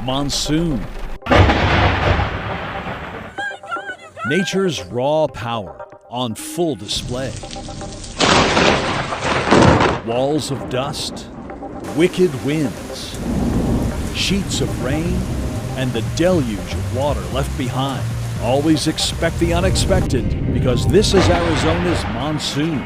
monsoon. Nature's raw power on full display. Walls of dust, wicked winds, sheets of rain, and the deluge of water left behind. Always expect the unexpected, because this is Arizona's monsoon.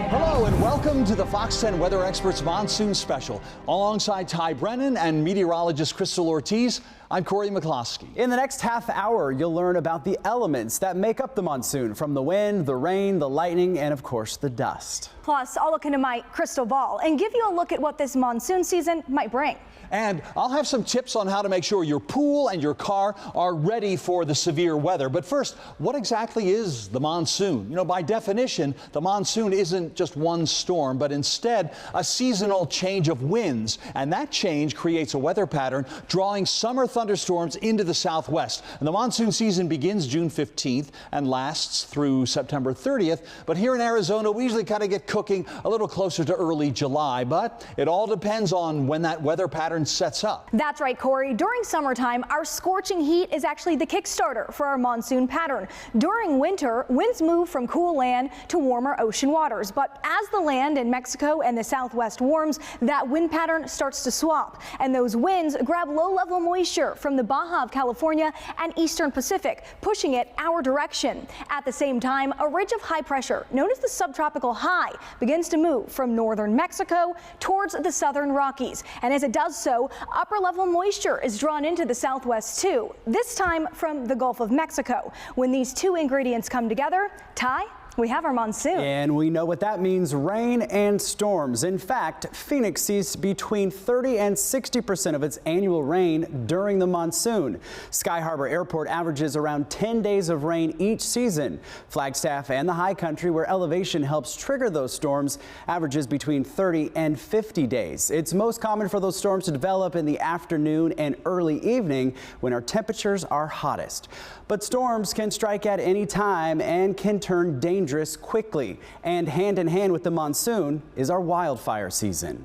Hello and welcome to the Fox 10 Weather Experts Monsoon Special. Alongside Ty Brennan and meteorologist Crystal Ortiz, I'm Corey McCloskey. In the next half hour, you'll learn about the elements that make up the monsoon, from the wind, the rain, the lightning, and of course the dust. Plus, I'll look into my crystal ball and give you a look at what this monsoon season might bring. And I'll have some tips on how to make sure your pool and your car are ready for the severe weather. But first, what exactly is the monsoon? You know, by definition, the monsoon isn't just one storm, but instead a seasonal change of winds. And that change creates a weather pattern drawing summer thunderstorms into the southwest. And the monsoon season begins June 15th and lasts through September 30th. But here in Arizona, we usually kind of get cooking a little closer to early July. But it all depends on when that weather pattern sets up. That's right, Corey. During summertime, our scorching heat is actually the kickstarter for our monsoon pattern. During winter, winds move from cool land to warmer ocean waters. But as the land in Mexico and the southwest warms, that wind pattern starts to swap. And those winds grab low-level moisture from the Baja of California and eastern Pacific, pushing it our direction. At the same time, a ridge of high pressure, known as the subtropical high, begins to move from northern Mexico towards the southern Rockies. And as it does so, upper level moisture is drawn into the southwest too, this time from the Gulf of Mexico. When these two ingredients come together, Ty, we have our monsoon. And we know what that means: rain and storms. In fact, Phoenix sees between 30 and 60% of its annual rain during the monsoon. Sky Harbor Airport averages around 10 days of rain each season. Flagstaff and the high country, where elevation helps trigger those storms, averages between 30 and 50 days. It's most common for those storms to develop in the afternoon and early evening when our temperatures are hottest. But storms can strike at any time and can turn dangerous quickly. And hand in hand with the monsoon is our wildfire season.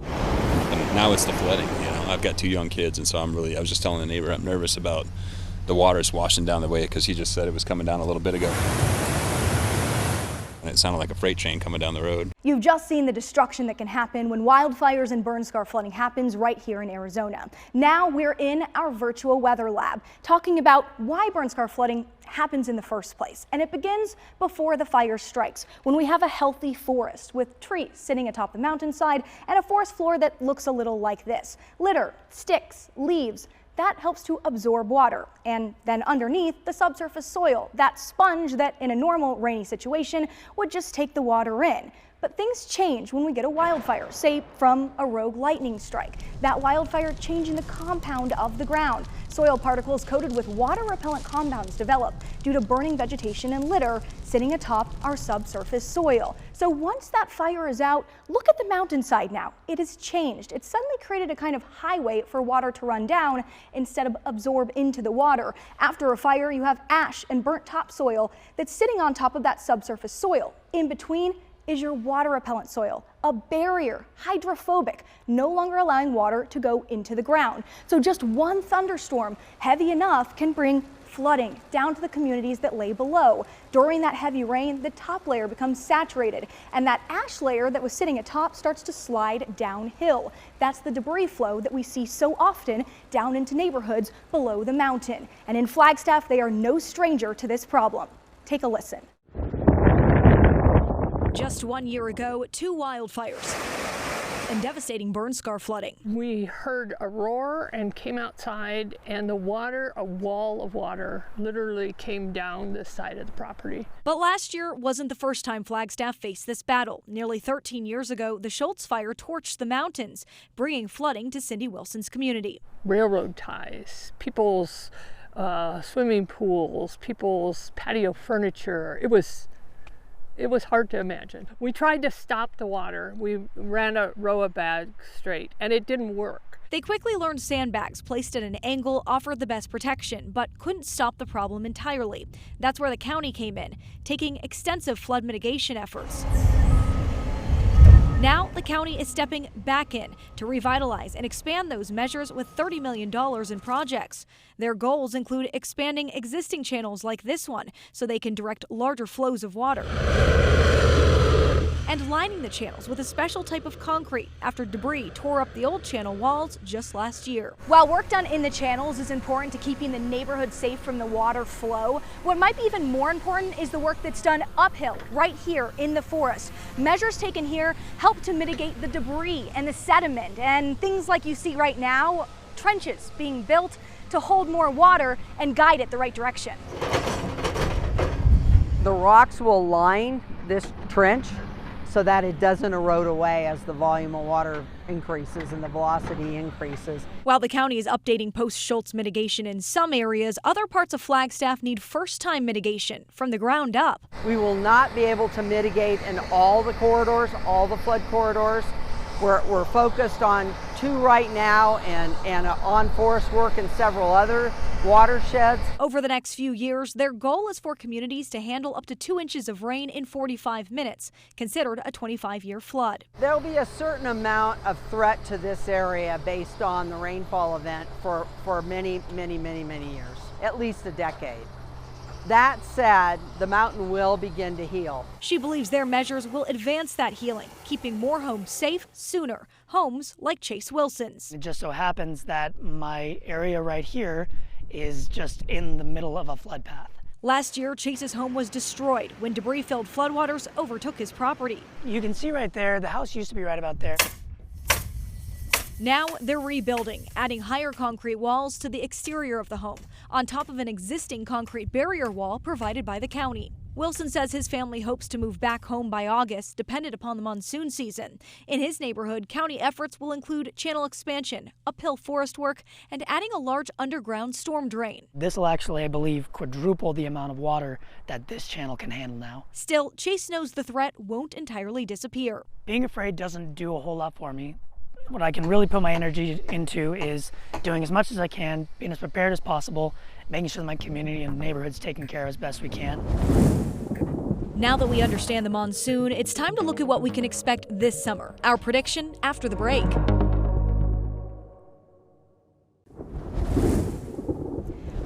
And now it's the flooding. You know, I've got 2 young kids, and so I was just telling the neighbor I'm nervous about the waters washing down the way, because he just said it was coming down a little bit ago. And it sounded like a freight train coming down the road. You've just seen the destruction that can happen when wildfires and burn scar flooding happens right here in Arizona. Now we're in our virtual weather lab talking about why burn scar flooding happens in the first place. And it begins before the fire strikes, when we have a healthy forest with trees sitting atop the mountainside and a forest floor that looks a little like this. Litter, sticks, leaves. That helps to absorb water. And then underneath, the subsurface soil, that sponge that in a normal rainy situation would just take the water in. But things change when we get a wildfire, say from a rogue lightning strike. That wildfire changing the compound of the ground. Soil particles coated with water-repellent compounds develop due to burning vegetation and litter sitting atop our subsurface soil. So once that fire is out, look at the mountainside now. It has changed. It's suddenly created a kind of highway for water to run down instead of absorb into the water. After a fire, you have ash and burnt topsoil that's sitting on top of that subsurface soil. In between is your water repellent soil, a barrier, hydrophobic, no longer allowing water to go into the ground. So just one thunderstorm, heavy enough, can bring flooding down to the communities that lay below. During that heavy rain, the top layer becomes saturated, and that ash layer that was sitting atop starts to slide downhill. That's the debris flow that we see so often down into neighborhoods below the mountain. And in Flagstaff, they are no stranger to this problem. Take a listen. Just 1 year ago, 2 wildfires and devastating burn scar flooding. We heard a roar and came outside, and the water, a wall of water, literally came down the side of the property. But last year wasn't the first time Flagstaff faced this battle. Nearly 13 years ago, the Schultz fire torched the mountains, bringing flooding to Cindy Wilson's community. Railroad ties, people's swimming pools, people's patio furniture. It was hard to imagine. We tried to stop the water. We ran a row of bags straight, and it didn't work. They quickly learned sandbags placed at an angle offered the best protection, but couldn't stop the problem entirely. That's where the county came in, taking extensive flood mitigation efforts. Now, the county is stepping back in to revitalize and expand those measures with $30 million in projects. Their goals include expanding existing channels like this one so they can direct larger flows of water, and lining the channels with a special type of concrete after debris tore up the old channel walls just last year. While work done in the channels is important to keeping the neighborhood safe from the water flow, what might be even more important is the work that's done uphill right here in the forest. Measures taken here help to mitigate the debris and the sediment and things like you see right now, trenches being built to hold more water and guide it the right direction. The rocks will line this trench so that it doesn't erode away as the volume of water increases and the velocity increases. While the county is updating post-Schultz mitigation in some areas, other parts of Flagstaff need first-time mitigation from the ground up. We will not be able to mitigate in all the corridors, all the flood corridors. We're focused on 2 right now and on forest work in several other watersheds. Over the next few years, their goal is for communities to handle up to 2 inches of rain in 45 minutes, considered a 25-year flood. There'll be a certain amount of threat to this area based on the rainfall event for many, many, many, many years, at least a decade. That said, the mountain will begin to heal. She believes their measures will advance that healing, keeping more homes safe sooner. Homes like Chase Wilson's. It just so happens that my area right here is just in the middle of a flood path. Last year, Chase's home was destroyed when debris-filled floodwaters overtook his property. You can see right there, the house used to be right about there. Now they're rebuilding, adding higher concrete walls to the exterior of the home, on top of an existing concrete barrier wall provided by the county. Wilson says his family hopes to move back home by August, dependent upon the monsoon season. In his neighborhood, county efforts will include channel expansion, uphill forest work, and adding a large underground storm drain. This will actually, I believe, quadruple the amount of water that this channel can handle now. Still, Chase knows the threat won't entirely disappear. Being afraid doesn't do a whole lot for me. What I can really put my energy into is doing as much as I can, being as prepared as possible, making sure that my community and neighborhood's taken care of as best we can. Now that we understand the monsoon, it's time to look at what we can expect this summer. Our prediction after the break.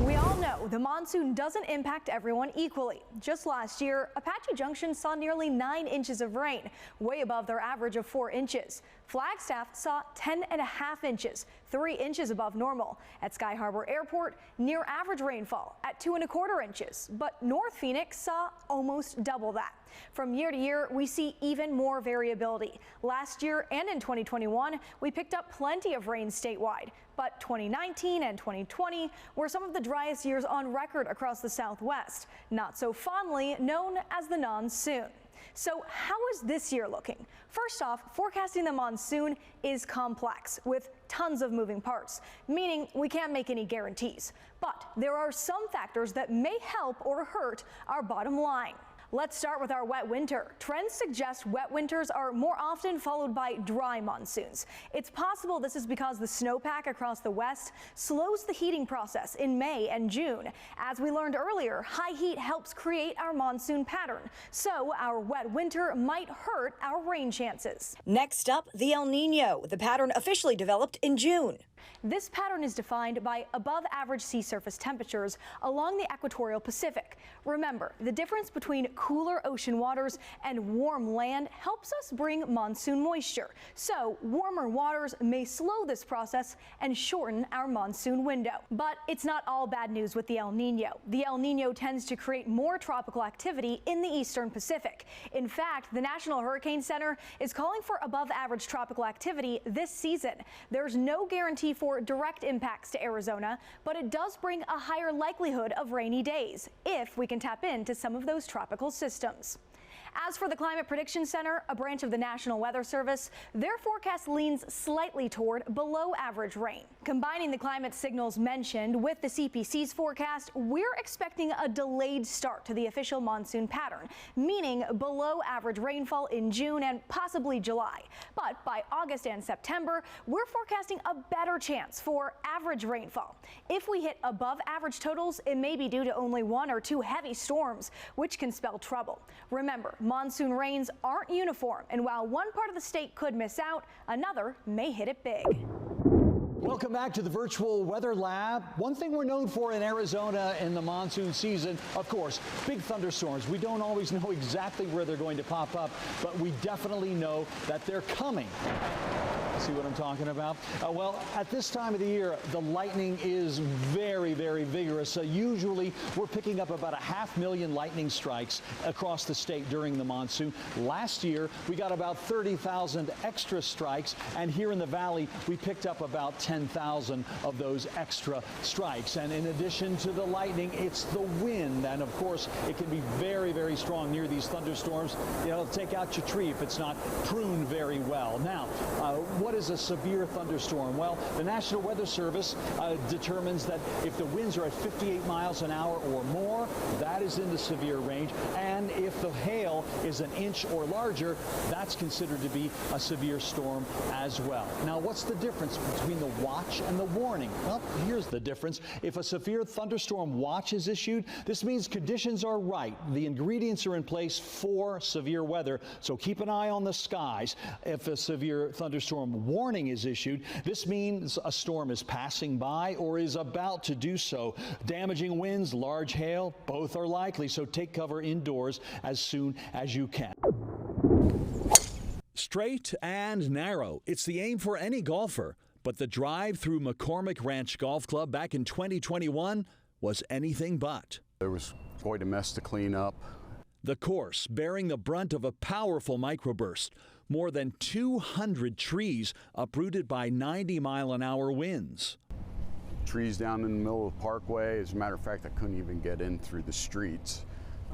We all know the monsoon doesn't impact everyone equally. Just last year, Apache Junction saw nearly 9 inches of rain, way above their average of 4 inches. Flagstaff saw 10.5 inches, 3 inches above normal. At Sky Harbor Airport, near average rainfall at 2.25 inches. But North Phoenix saw almost double that. From year to year, we see even more variability. Last year and in 2021, we picked up plenty of rain statewide. But 2019 and 2020 were some of the driest years on record across the Southwest, not so fondly known as the monsoon. So how is this year looking? First off, forecasting the monsoon is complex with tons of moving parts, meaning we can't make any guarantees. But there are some factors that may help or hurt our bottom line. Let's start with our wet winter. Trends suggest wet winters are more often followed by dry monsoons. It's possible this is because the snowpack across the west slows the heating process in May and June. As we learned earlier, high heat helps create our monsoon pattern, so our wet winter might hurt our rain chances. Next up, the El Nino. The pattern officially developed in June. This pattern is defined by above average sea surface temperatures along the equatorial Pacific. Remember, the difference between cooler ocean waters and warm land helps us bring monsoon moisture. So warmer waters may slow this process and shorten our monsoon window. But it's not all bad news with the El Nino. The El Nino tends to create more tropical activity in the eastern Pacific. In fact, the National Hurricane Center is calling for above average tropical activity this season. There's no guarantee for direct impacts to Arizona, but it does bring a higher likelihood of rainy days if we can tap into some of those tropical systems. As for the Climate Prediction Center, a branch of the National Weather Service, their forecast leans slightly toward below average rain. Combining the climate signals mentioned with the CPC's forecast, we're expecting a delayed start to the official monsoon pattern, meaning below average rainfall in June and possibly July. But by August and September, we're forecasting a better chance for average rainfall. If we hit above average totals, it may be due to only 1 or 2 heavy storms, which can spell trouble. Remember, monsoon rains aren't uniform, and while one part of the state could miss out, another may hit it big. Welcome back to the virtual weather lab. One thing we're known for in Arizona in the monsoon season, of course, big thunderstorms. We don't always know exactly where they're going to pop up, but we definitely know that they're coming. See what I'm talking about? Well, at this time of the year, the lightning is very, very vigorous. Usually, we're picking up about 500,000 lightning strikes across the state during the monsoon. Last year, we got about 30,000 extra strikes, and here in the valley, we picked up about 10,000 of those extra strikes. And in addition to the lightning, it's the wind, and of course, it can be very, very strong near these thunderstorms. You know, take out your tree if it's not pruned very well. Now, what is a severe thunderstorm? Well, the National Weather Service determines that if the winds are at 58 miles an hour or more, that is in the severe range. And if the hail is an inch or larger, that's considered to be a severe storm as well. Now, what's the difference between the watch and the warning? Well, here's the difference. If a severe thunderstorm watch is issued, this means conditions are right. The ingredients are in place for severe weather, so keep an eye on the skies. If a severe thunderstorm warning is issued, this means a storm is passing by or is about to do so. Damaging winds, large hail, both are likely, so take cover indoors as soon as you can. Straight and narrow. It's the aim for any golfer. But the drive through McCormick Ranch Golf Club back in 2021 was anything but. There was quite a mess to clean up. The course bearing the brunt of a powerful microburst. More than 200 trees uprooted by 90-mile-an-hour winds. Trees down in the middle of the parkway. As a matter of fact, I couldn't even get in through the streets.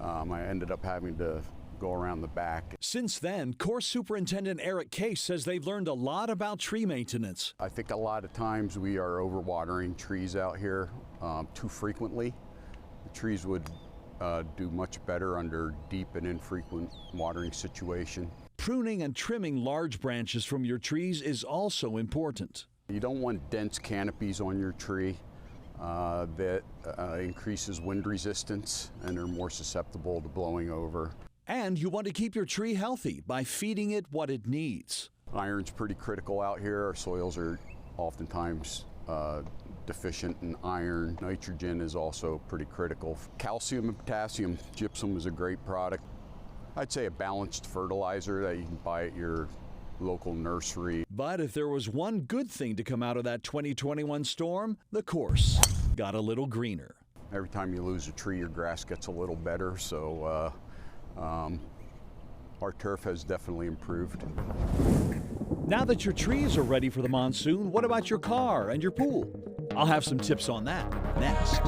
I ended up having to go around the back. Since then, course superintendent Eric Case says they've learned a lot about tree maintenance. I think a lot of times we are overwatering trees out here too frequently. The trees would do much better under deep and infrequent watering situation. Pruning and trimming large branches from your trees is also important. You don't want dense canopies on your tree. That increases wind resistance and are more susceptible to blowing over. And you want to keep your tree healthy by feeding it what it needs. Iron's pretty critical out here. Our soils are oftentimes deficient in iron. Nitrogen is also pretty critical. Calcium and potassium. Gypsum is a great product. I'd say a balanced fertilizer that you can buy at your local nursery. But if there was one good thing to come out of that 2021 storm, the course got a little greener. Every time you lose a tree, your grass gets a little better, so our turf has definitely improved. Now that your trees are ready for the monsoon, what about your car and your pool? I'll have some tips on that next.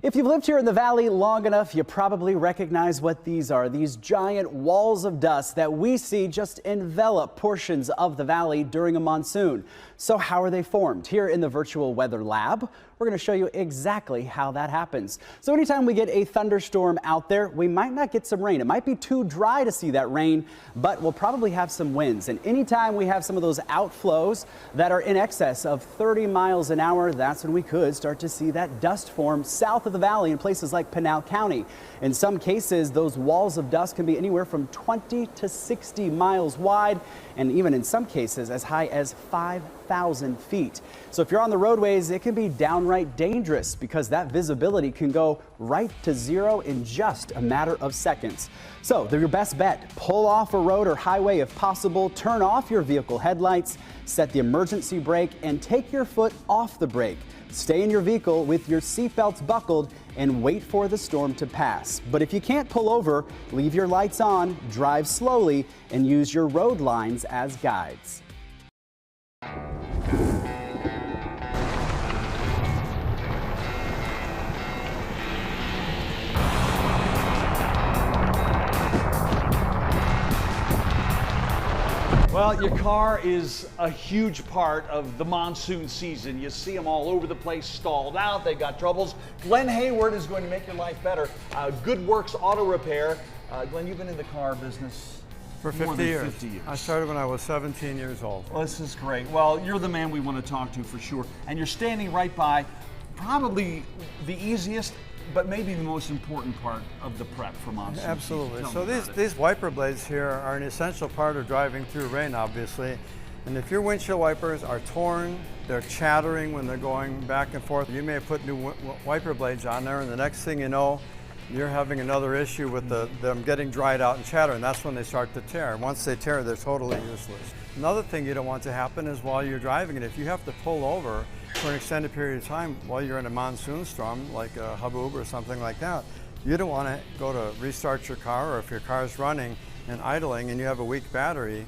If you've lived here in the valley long enough, you probably recognize what these are. These giant walls of dust that we see just envelop portions of the valley during a monsoon. So how are they formed? Here in the virtual weather lab, we're going to show you exactly how that happens. So anytime we get a thunderstorm out there, we might not get some rain. It might be too dry to see that rain, but we'll probably have some winds. And anytime we have some of those outflows that are in excess of 30 miles an hour, that's when we could start to see that dust form south of the valley in places like Pinal County. In some cases, those walls of dust can be anywhere from 20 to 60 miles wide, and even in some cases as high as 5,000 feet. So if you're on the roadways, it can be downright dangerous because that visibility can go right to zero in just a matter of seconds. So they're your best bet. Pull off a road or highway if possible, turn off your vehicle headlights, set the emergency brake, and take your foot off the brake. Stay in your vehicle with your seatbelts buckled and wait for the storm to pass. But if you can't pull over, leave your lights on, drive slowly, and use your road lines as guides. Well, your car is a huge part of the monsoon season. You see them all over the place, stalled out, they got troubles. Glenn Hayward is going to make your life better. Good Works Auto Repair Glenn, you've been in the car business for more 50 than years. 50 years. I started when I was 17 years old. Well, this is great. Well, you're the man we want to talk to for sure. And you're standing right by probably the easiest, but maybe the most important part of the prep for monsoon. Absolutely. Tell So me about these wiper blades here are an essential part of driving through rain, obviously. And if your windshield wipers are torn, they're chattering when they're going back and forth, you may have put new wiper blades on there, and the next thing you know, you're having another issue with them getting dried out and chattering. That's when they start to tear. Once they tear, they're totally useless. Another thing you don't want to happen is while you're driving it, if you have to pull over for an extended period of time while you're in a monsoon storm, like a haboob or something like that, you don't want to go to restart your car, or if your car is running and idling and you have a weak battery,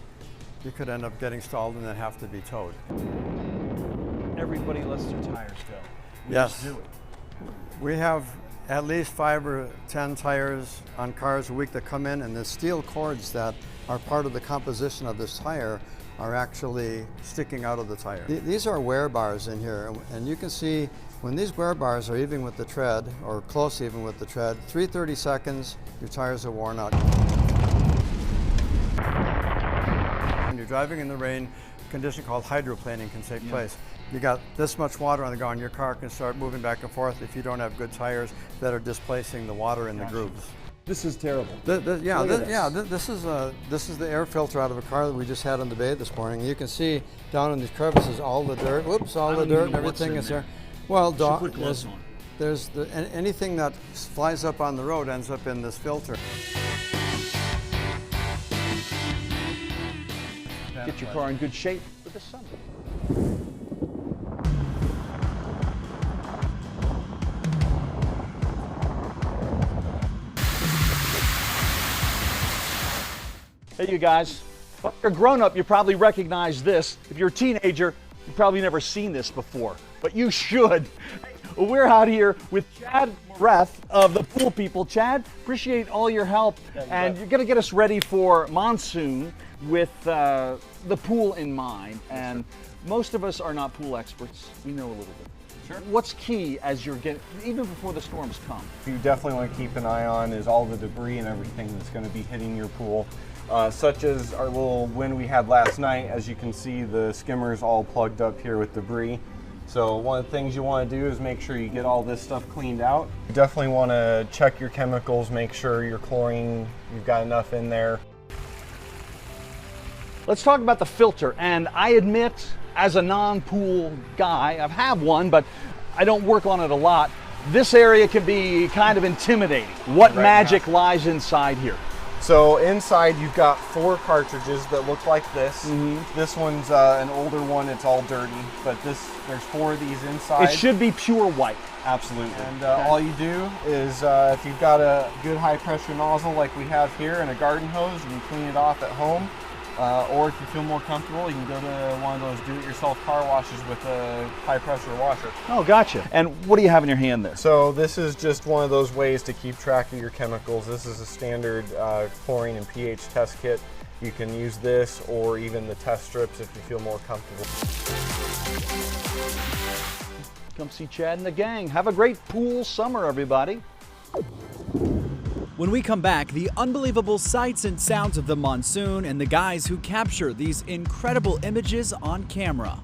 you could end up getting stalled and then have to be towed. Everybody lets their tires go. We Yes. just do it. We have at least 5 or 10 tires on cars a week that come in, and the steel cords that are part of the composition of this tire are actually sticking out of the tire. These are wear bars in here, and you can see when these wear bars are even with the tread, or close even with the tread, 330 seconds, your tires are worn out. When you're driving in the rain, a condition called hydroplaning can take place. You got this much water on the ground, your car can start moving back and forth if you don't have good tires that are displacing the water in the grooves. This is terrible. This is the air filter out of a car that we just had on the bay this morning. You can see down in these crevices all the dirt. Whoops, all the dirt and everything is there. Well, anything that flies up on the road ends up in this filter. Get your car in good shape for the summer. Hey, you guys. If you're a grown-up, you probably recognize this. If you're a teenager, you've probably never seen this before, but you should. We're out here with Chad Morath of the Pool People. Chad, appreciate all your help, and you're going to get us ready for monsoon with the pool in mind. And most of us are not pool experts. We know a little bit. Sure. What's key as you're getting, even before the storms come? You definitely want to keep an eye on is all the debris and everything that's going to be hitting your pool. Such as our little wind we had last night. As you can see, the skimmer's all plugged up here with debris. So one of the things you want to do is make sure you get all this stuff cleaned out. You definitely want to check your chemicals, make sure your chlorine, you've got enough in there. Let's talk about the filter. And I admit, as a non-pool guy, I have one, but I don't work on it a lot. This area can be kind of intimidating. What magic lies inside here? So inside you've got 4 cartridges that look like this. This one's an older one, it's all dirty, but there's 4 of these inside. It should be pure white. Absolutely. And all you do is, if you've got a good high pressure nozzle like we have here and a garden hose, you can clean it off at home. Or if you feel more comfortable, you can go to one of those do-it-yourself car washes with a high-pressure washer. Oh, gotcha. And what do you have in your hand there? So this is just one of those ways to keep track of your chemicals. This is a standard chlorine and pH test kit. You can use this or even the test strips if you feel more comfortable. Come see Chad and the gang. Have a great pool summer, everybody. When we come back, the unbelievable sights and sounds of the monsoon and the guys who capture these incredible images on camera.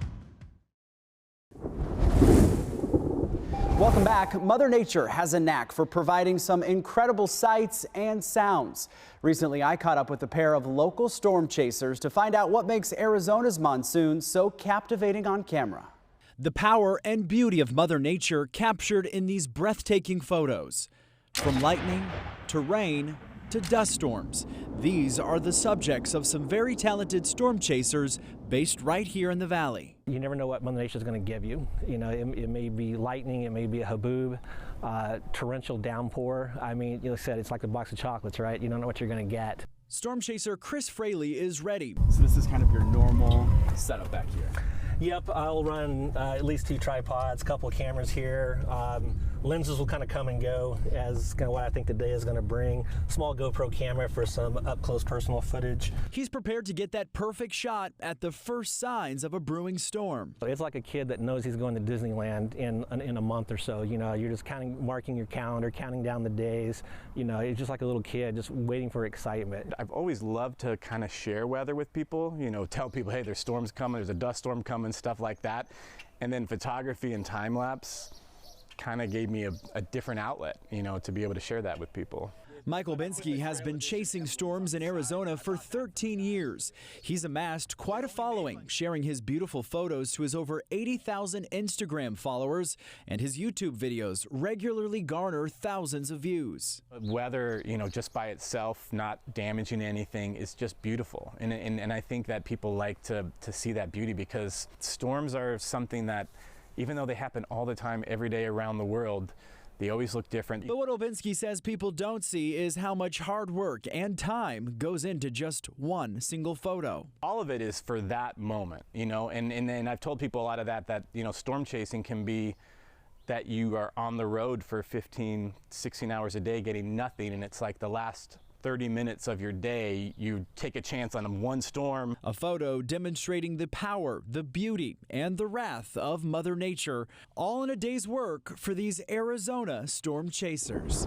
Welcome back. Mother Nature has a knack for providing some incredible sights and sounds. Recently, I caught up with a pair of local storm chasers to find out what makes Arizona's monsoon so captivating on camera. The power and beauty of Mother Nature captured in these breathtaking photos. From lightning to rain to dust storms, these are the subjects of some very talented storm chasers based right here in the valley. You never know what Mother Nature is going to give you. You know, it may be lightning, it may be a haboob, torrential downpour. I mean, you said it's like a box of chocolates, right? You don't know what you're going to get. Storm chaser Chris Fraley is ready. So this is kind of your normal setup back here. Yep, I'll run at least 2 tripods, a couple of cameras here. Lenses will kind of come and go as kind of what I think the day is going to bring. Small GoPro camera for some up-close personal footage. He's prepared to get that perfect shot at the first signs of a brewing storm. It's like a kid that knows he's going to Disneyland in a month or so. You know, you're just marking your calendar, counting down the days. You know, it's just like a little kid just waiting for excitement. I've always loved to kind of share weather with people, you know, tell people, hey, there's storms coming, there's a dust storm coming, stuff like that. And then photography and time lapse kind of gave me a different outlet, you know, to be able to share that with people. Michael Binsky has been chasing storms in Arizona for 13 years. He's amassed quite a following, sharing his beautiful photos to his over 80,000 Instagram followers, and his YouTube videos regularly garner thousands of views. Weather, you know, just by itself, not damaging anything, is just beautiful. And I think that people like to see that beauty, because storms are something that, even though they happen all the time, every day around the world, they always look different. But what Obinsky says people don't see is how much hard work and time goes into just one single photo. All of it is for that moment, you know, and I've told people a lot of that, you know, storm chasing can be that you are on the road for 15, 16 hours a day getting nothing, and it's like the last 30 minutes of your day, you take a chance on one storm. A photo demonstrating the power, the beauty, and the wrath of Mother Nature, all in a day's work for these Arizona storm chasers.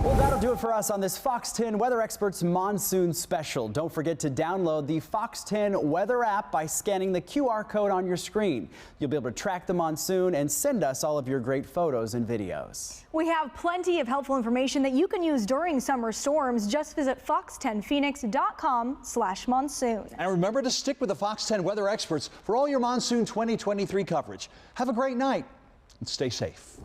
Well, that'll do it for us on this Fox 10 Weather Experts Monsoon Special. Don't forget to download the Fox 10 Weather app by scanning the QR code on your screen. You'll be able to track the monsoon and send us all of your great photos and videos. We have plenty of helpful information that you can use during summer storms. Just visit fox10phoenix.com/monsoon. And remember to stick with the Fox 10 Weather Experts for all your monsoon 2023 coverage. Have a great night and stay safe.